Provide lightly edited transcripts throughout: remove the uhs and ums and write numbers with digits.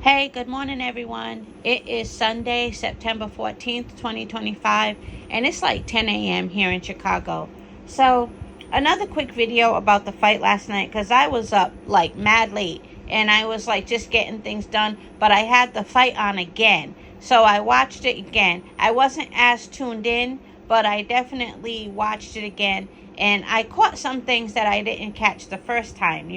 Hey, good morning, everyone. It is Sunday, September 14th, 2025, and it's like 10 a.m. here in Chicago. So, another quick video about the fight last night because I was up like mad late and I was like just getting things done, but I had the fight on again. So, I watched it again. I wasn't as tuned in, but I definitely watched it again, and I caught some things that I didn't catch the first time.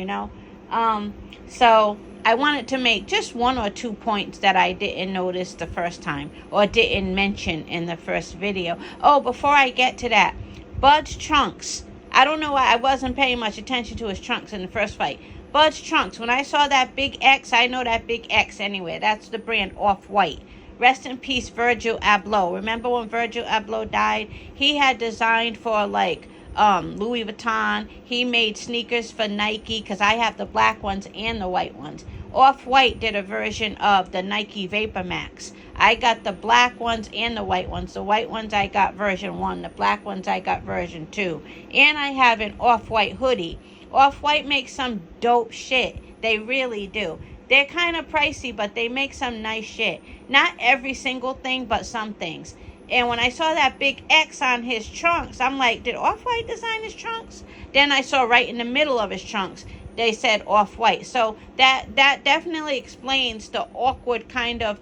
So I wanted to make just one or two points that I didn't notice the first time or didn't mention in the first video. Oh, before I get to that, Bud's trunks. I don't know why I wasn't paying much attention to his trunks in the first fight. Bud's trunks. When I saw that big X, I know that big X anyway. That's the brand Off-White. Rest in peace, Virgil Abloh. Remember when Virgil Abloh died? He had designed for Louis Vuitton. He made sneakers for Nike because I have the black ones and the white ones. Off-White did a version of the Nike Vapor Max. I got the black ones and the white ones. The white ones I got version 1. The black ones I got version 2. And I have an Off-White hoodie. Off-White makes some dope shit. They really do. They're kind of pricey, but they make some nice shit. Not every single thing, but some things. And when I saw that big X on his trunks, I'm like, did Off-White design his trunks? Then I saw right in the middle of his trunks, they said Off-White. So that definitely explains the awkward kind of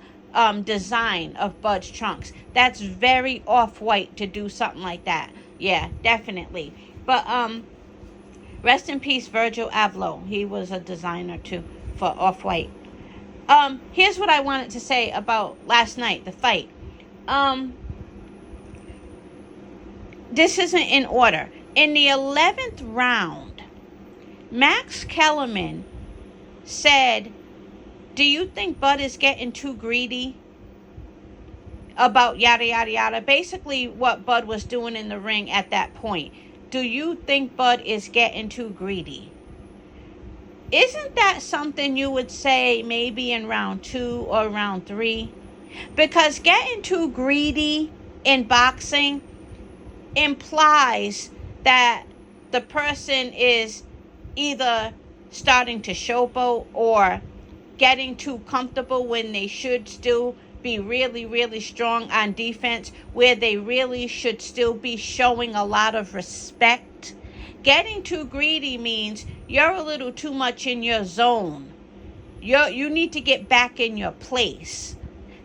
design of Bud's trunks. That's very Off-White to do something like that. Yeah, definitely. But rest in peace, Virgil Abloh. He was a designer too for Off-White. Here's what I wanted to say about last night, the fight. This isn't in order. In the 11th round, Max Kellerman said, do you think Bud is getting too greedy about yada, yada, yada? Basically what Bud was doing in the ring at that point. Do you think Bud is getting too greedy? Isn't that something you would say maybe in round 2 or round 3? Because getting too greedy in boxing implies that the person is either starting to showboat or getting too comfortable when they should still be really, really strong on defense, where they really should still be showing a lot of respect. Getting too greedy means you're a little too much in your zone. You need to get back in your place.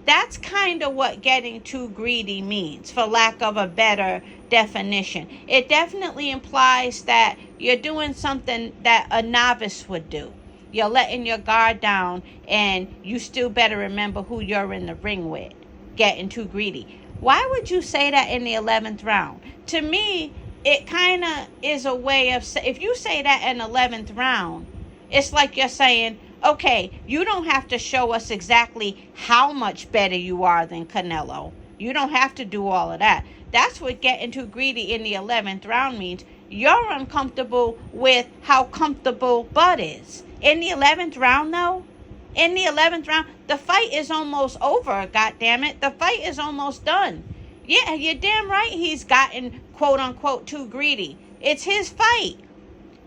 That's kind of what getting too greedy means, for lack of a better definition. It definitely implies that you're doing something that a novice would do. You're letting your guard down, and you still better remember who you're in the ring with. Getting too greedy. Why would you say that in the 11th round? To me, it kind of is a way of, if you say that in the 11th round, it's like you're saying, okay, you don't have to show us exactly how much better you are than Canelo. You don't have to do all of that. That's what getting too greedy in the 11th round means. You're uncomfortable with how comfortable Bud is. In the 11th round, though, in the 11th round, the fight is almost over, goddammit. The fight is almost done. Yeah, you're damn right he's gotten, quote-unquote, too greedy. It's his fight.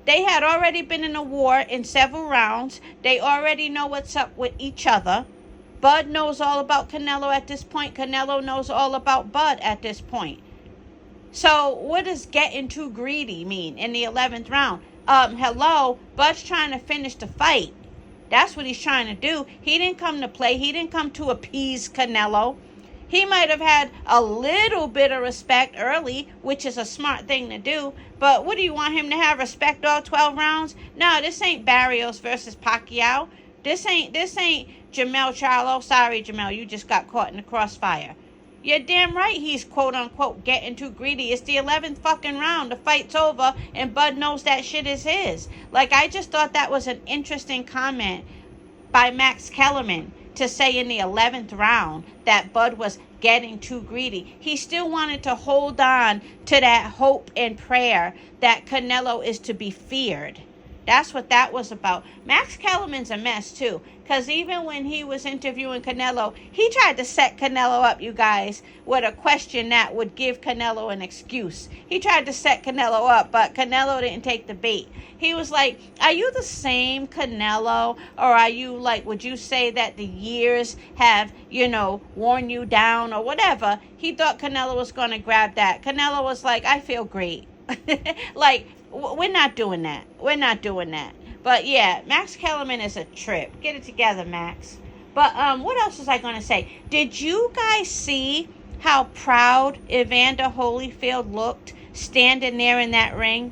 They had already been in a war in several rounds. They already know what's up with each other. Bud knows all about Canelo at this point. Canelo knows all about Bud at this point. So what does getting too greedy mean in the 11th round? Bud's trying to finish the fight. That's what he's trying to do. He didn't come to play. He didn't come to appease Canelo. He might have had a little bit of respect early, which is a smart thing to do. But what do you want him to have, respect all 12 rounds? No, this ain't Barrios versus Pacquiao. This ain't Jamel Charlo. Sorry, Jamel, you just got caught in the crossfire. You're damn right he's quote-unquote getting too greedy. It's the 11th fucking round. The fight's over, and Bud knows that shit is his. Like, I just thought that was an interesting comment by Max Kellerman to say in the 11th round that Bud was getting too greedy. He still wanted to hold on to that hope and prayer that Canelo is to be feared. That's what that was about. Max Kellerman's a mess too, because even when he was interviewing Canelo, he tried to set Canelo up, you guys, with a question that would give Canelo an excuse. He tried to set Canelo up, but Canelo didn't take the bait. He was like, are you the same Canelo, or are you like, would you say that the years have, worn you down or whatever? He thought Canelo was going to grab that. Canelo was like, I feel great. Like, we're not doing that. We're not doing that. But yeah, Max Kellerman is a trip. Get it together, Max. But what else was I going to say? Did you guys see how proud Evander Holyfield looked standing there in that ring?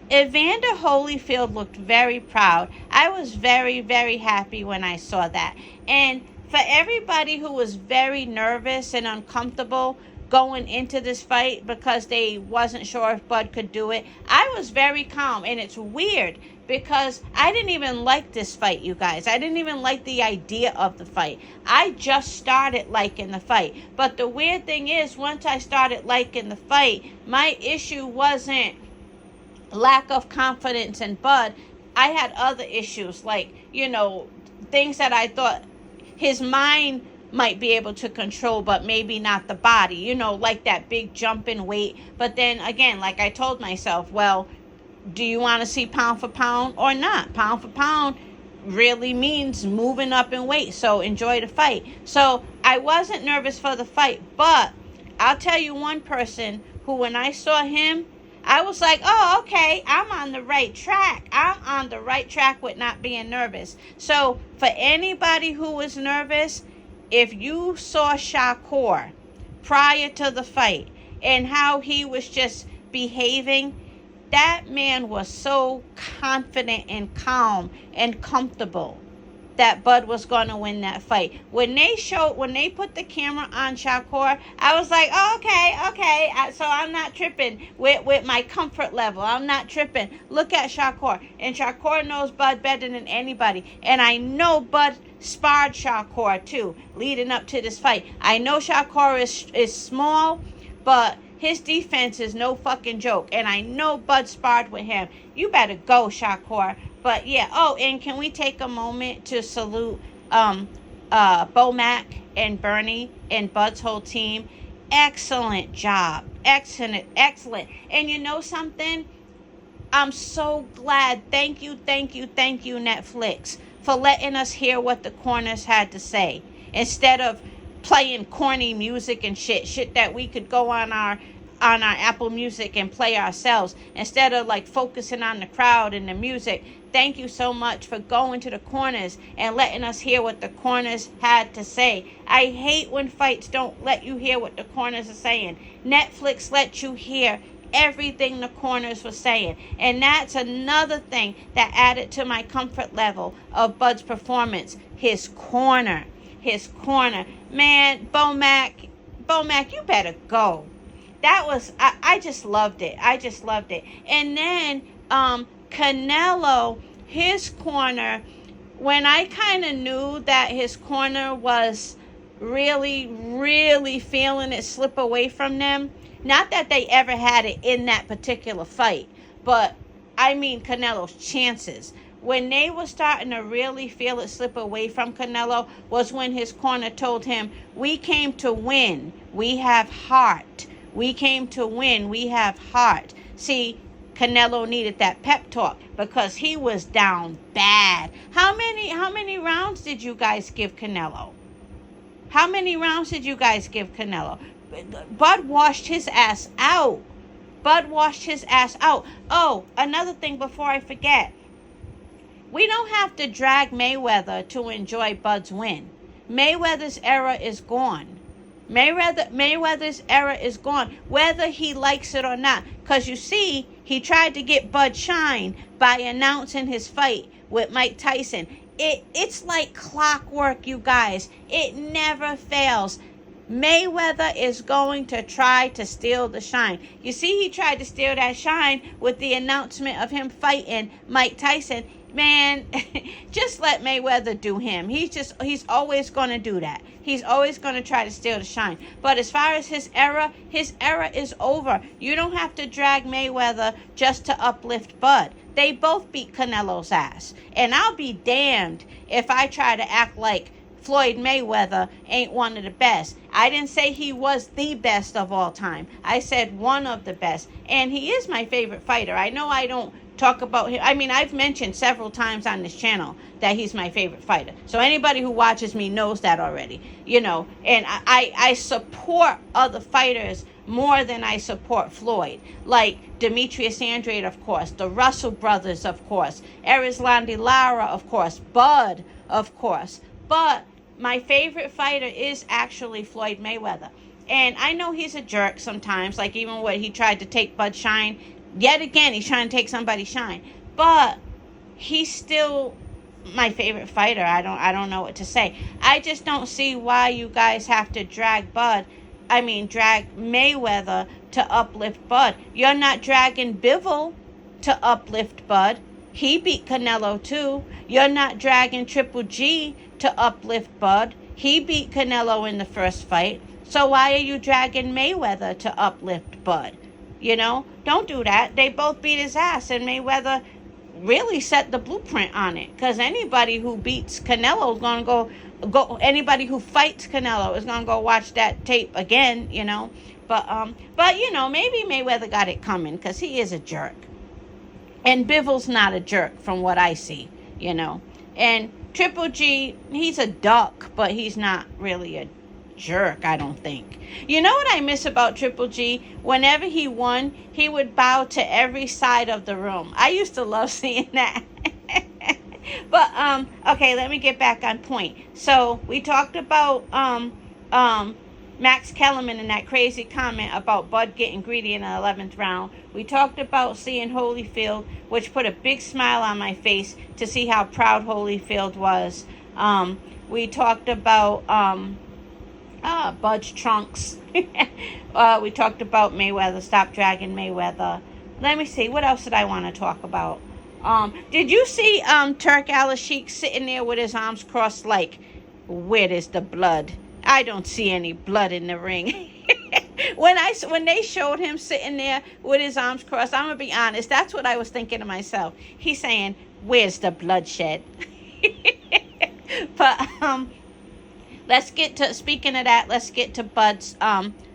Evander Holyfield looked very proud. I was very, very happy when I saw that. And for everybody who was very nervous and uncomfortable going into this fight because they wasn't sure if Bud could do it, I was very calm. And it's weird because I didn't even like this fight, you guys. I didn't even like the idea of the fight. I just started liking the fight. But the weird thing is, once I started liking the fight, my issue wasn't lack of confidence in Bud. I had other issues, like, things that I thought his mind might be able to control, but maybe not the body, like that big jump in weight. But then again, like I told myself, well, do you want to see pound for pound or not? Pound for pound really means moving up in weight, so enjoy the fight. So I wasn't nervous for the fight, but I'll tell you one person who, when I saw him, I was like, oh, okay, I'm on the right track. I'm on the right track with not being nervous. So for anybody who was nervous, if you saw Shakur prior to the fight and how he was just behaving, that man was so confident and calm and comfortable that Bud was going to win that fight. When they put the camera on Shakur, I was like, oh, okay. So I'm not tripping with my comfort level. I'm not tripping. Look at Shakur. And Shakur knows Bud better than anybody. And I know Bud sparred Shakur too, leading up to this fight. I know Shakur is small, but his defense is no fucking joke. And I know Bud sparred with him. You better go, Shakur. But yeah, and can we take a moment to salute Bomac and Bernie and Bud's whole team? Excellent job. Excellent. And you know something? I'm so glad. Thank you, Netflix, for letting us hear what the corners had to say. Instead of playing corny music and shit that we could go on our Apple Music and play ourselves, instead of like focusing on the crowd and the music. Thank you so much for going to the corners and letting us hear what the corners had to say. I hate when fights don't let you hear what the corners are saying. Netflix let you hear everything the corners were saying. And that's another thing that added to my comfort level of Bud's performance. His corner. Man, Bomac, you better go. That was, I just loved it. And then Canelo, his corner, when I kind of knew that his corner was really, really feeling it slip away from them, not that they ever had it in that particular fight, but I mean Canelo's chances. When they were starting to really feel it slip away from Canelo was when his corner told him, we came to win, we have heart. We came to win, we have heart. See, Canelo needed that pep talk because he was down bad. How many rounds did you guys give Canelo? Bud washed his ass out. Oh, another thing before I forget. We don't have to drag Mayweather to enjoy Bud's win. Mayweather's era is gone. Mayweather's era is gone, whether he likes it or not. Because you see, he tried to get Bud shine by announcing his fight with Mike Tyson. It's like clockwork, you guys. It never fails. Mayweather is going to try to steal the shine. You see, he tried to steal that shine with the announcement of him fighting Mike Tyson. Man, just let Mayweather do him. He's always going to do that. He's always going to try to steal the shine. But as far as his era is over. You don't have to drag Mayweather just to uplift Bud. they both beat Canelo's ass. And I'll be damned if I try to act like Floyd Mayweather ain't one of the best. I didn't say he was the best of all time. I said one of the best. And he is my favorite fighter. I know I don't talk about him. I mean, I've mentioned several times on this channel that he's my favorite fighter. So anybody who watches me knows that already, you know. And I support other fighters more than I support Floyd. Like Demetrius Andrade, of course. The Russell brothers, of course. Erislandy Lara, of course. Bud, of course. But my favorite fighter is actually Floyd Mayweather. And I know he's a jerk sometimes, like even when he tried to take Bud's shine. Yet again, he's trying to take somebody's shine. But he's still my favorite fighter. I don't know what to say. I just don't see why you guys have to drag Mayweather to uplift Bud. You're not dragging Bivol to uplift Bud. He beat Canelo too. You're not dragging Triple G to uplift Bud. He beat Canelo in the first fight. So why are you dragging Mayweather to uplift Bud? You know, don't do that. They both beat his ass, and Mayweather really set the blueprint on it. Because anybody who beats Canelo is going to go. Anybody who fights Canelo is going to go watch that tape again. You know, but you know, maybe Mayweather got it coming because he is a jerk, and Bivol's not a jerk from what I see. You know, and Triple G, he's a duck, but he's not really a jerk, I don't think. You know what I miss about Triple G? Whenever he won, he would bow to every side of the room. I used to love seeing that. But okay, let me get back on point. So we talked about Max Kellerman and that crazy comment about Bud getting greedy in the 11th round. We talked about seeing Holyfield, which put a big smile on my face to see how proud Holyfield was. We talked about Bud's trunks. We talked about Mayweather. Stop dragging Mayweather. Let me see. What else did I want to talk about? Did you see Turk Al-Sheikh sitting there with his arms crossed like, where is the blood? I don't see any blood in the ring. When they showed him sitting there with his arms crossed, I'm going to be honest, that's what I was thinking to myself. He's saying, where's the bloodshed? But let's get to, speaking of that, let's get to Bud's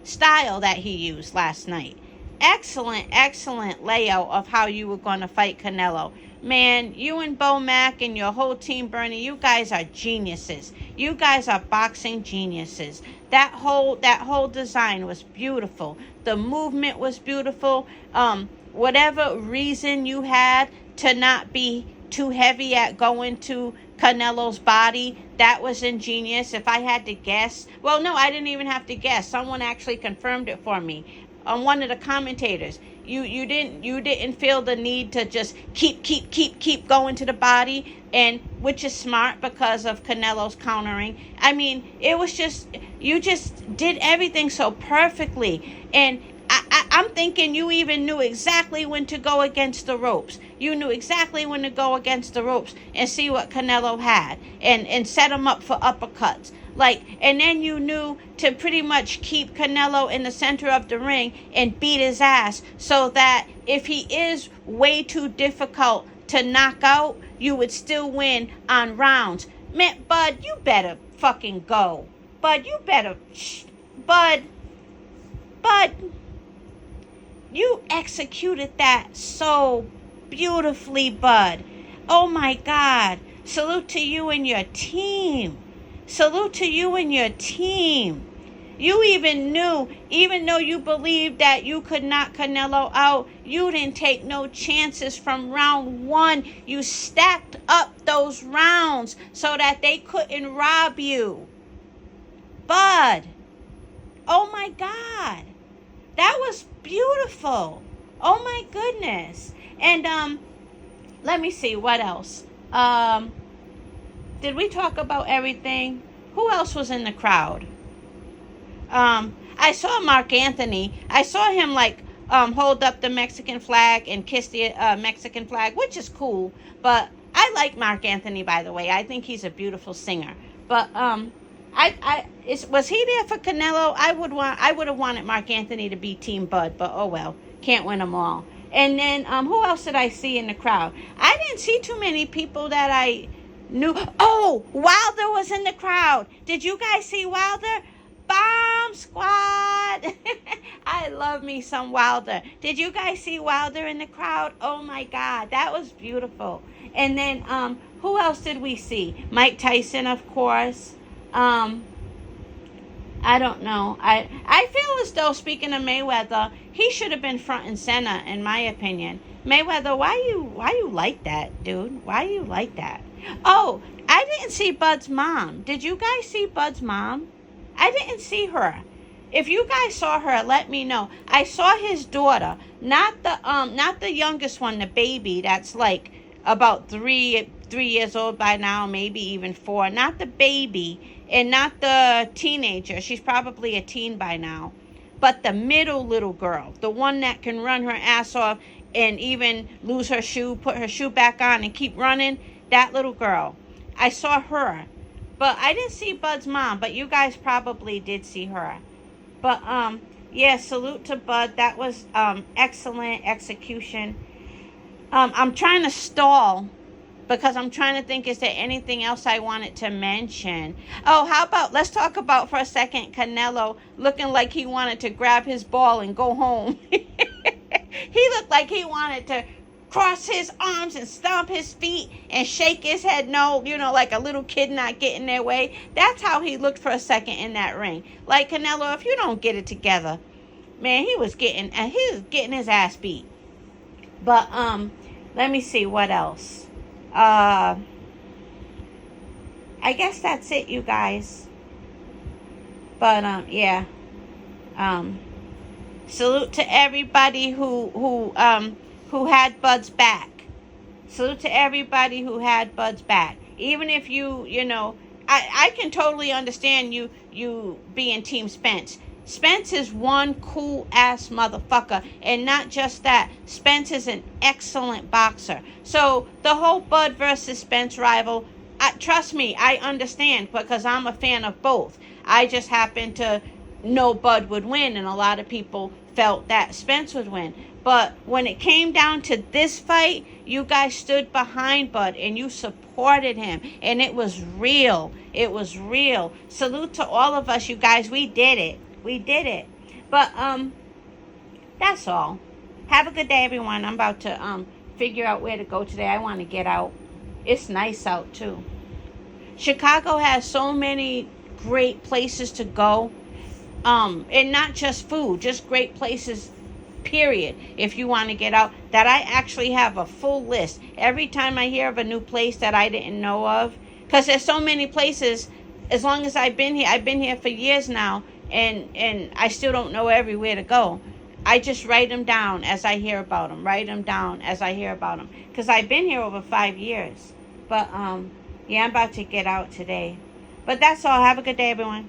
style that he used last night. Excellent layout of how you were going to fight Canelo. Man, you and Bo Mack and your whole team, Bernie, you guys are geniuses. You guys are boxing geniuses. That whole design was beautiful. The movement was beautiful. Whatever reason you had to not be too heavy at going to Canelo's body, that was ingenious. If I had to guess, well, no, I didn't even have to guess. Someone actually confirmed it for me. One of the commentators, you didn't feel the need to just keep going to the body, and which is smart because of Canelo's countering. I mean, it was just, you just did everything so perfectly, and I'm thinking you even knew exactly when to go against the ropes. You knew exactly when to go against the ropes and see what Canelo had and set him up for uppercuts. And then you knew to pretty much keep Canelo in the center of the ring and beat his ass so that if he is way too difficult to knock out, you would still win on rounds. Man, Bud, you better fucking go. Bud, you better... Bud, you executed that so beautifully, Bud. Oh my God. Salute to you and your team. Salute to you and your team. You even knew, even though you believed that you could knock Canelo out, you didn't take no chances from round one. You stacked up those rounds so that they couldn't rob you. Bud, oh my God. That was beautiful. Oh my goodness. And let me see, what else? Did we talk about everything? Who else was in the crowd? I saw Mark Anthony. I saw him hold up the Mexican flag and kiss the Mexican flag, which is cool. But I like Mark Anthony, by the way. I think he's a beautiful singer. But was he there for Canelo? I would have wanted Mark Anthony to be Team Bud, but oh well, can't win them all. And then who else did I see in the crowd? I didn't see too many people that I knew. Oh, Wilder was in the crowd. Did you guys see Wilder? Bomb Squad. I love me some Wilder. Did you guys see Wilder in the crowd? Oh my God, that was beautiful. And then who else did we see? Mike Tyson, of course. I don't know. I feel as though, speaking of Mayweather, he should have been front and center, in my opinion. Mayweather, why you like that, dude? Why you like that? Oh, I didn't see Bud's mom. Did you guys see Bud's mom? I didn't see her. If you guys saw her, let me know. I saw his daughter, not the youngest one, the baby that's like about three years old by now, maybe even 4. Not the baby and not the teenager. She's probably a teen by now. But the middle little girl, the one that can run her ass off and even lose her shoe, put her shoe back on and keep running, that little girl. I saw her. But I didn't see Bud's mom, but you guys probably did see her. But yeah, salute to Bud. That was excellent execution. I'm trying to stall because I'm trying to think, is there anything else I wanted to mention? Oh, how about, let's talk about for a second Canelo looking like he wanted to grab his ball and go home. He looked like he wanted to cross his arms and stomp his feet and shake his head no, like a little kid not getting their way. That's how he looked for a second in that ring. Like, Canelo, if you don't get it together, man, he was getting his ass beat. But let me see what else. I guess that's it, you guys. But yeah. Salute to everybody who had Bud's back. Salute to everybody who had Bud's back. Even if I can totally understand you being Team Spence. Spence is one cool ass motherfucker. And not just that, Spence is an excellent boxer. So the whole Bud versus Spence rival, trust me, I understand because I'm a fan of both. I just happen to know Bud would win, and a lot of people felt that Spence would win. But when it came down to this fight, you guys stood behind Bud and you supported him. And it was real. It was real. Salute to all of us, you guys. We did it. We did it. But that's all. Have a good day, everyone. I'm about to figure out where to go today. I want to get out. It's nice out too. Chicago has so many great places to go. And not just food, just great places, period, if you want to get out, that I actually have a full list. Every time I hear of a new place that I didn't know of, because there's so many places, as long as I've been here for years now, and I still don't know everywhere to go. I just write them down as I hear about them, because I've been here over 5 years. But yeah, I'm about to get out today. But that's all. Have a good day, everyone.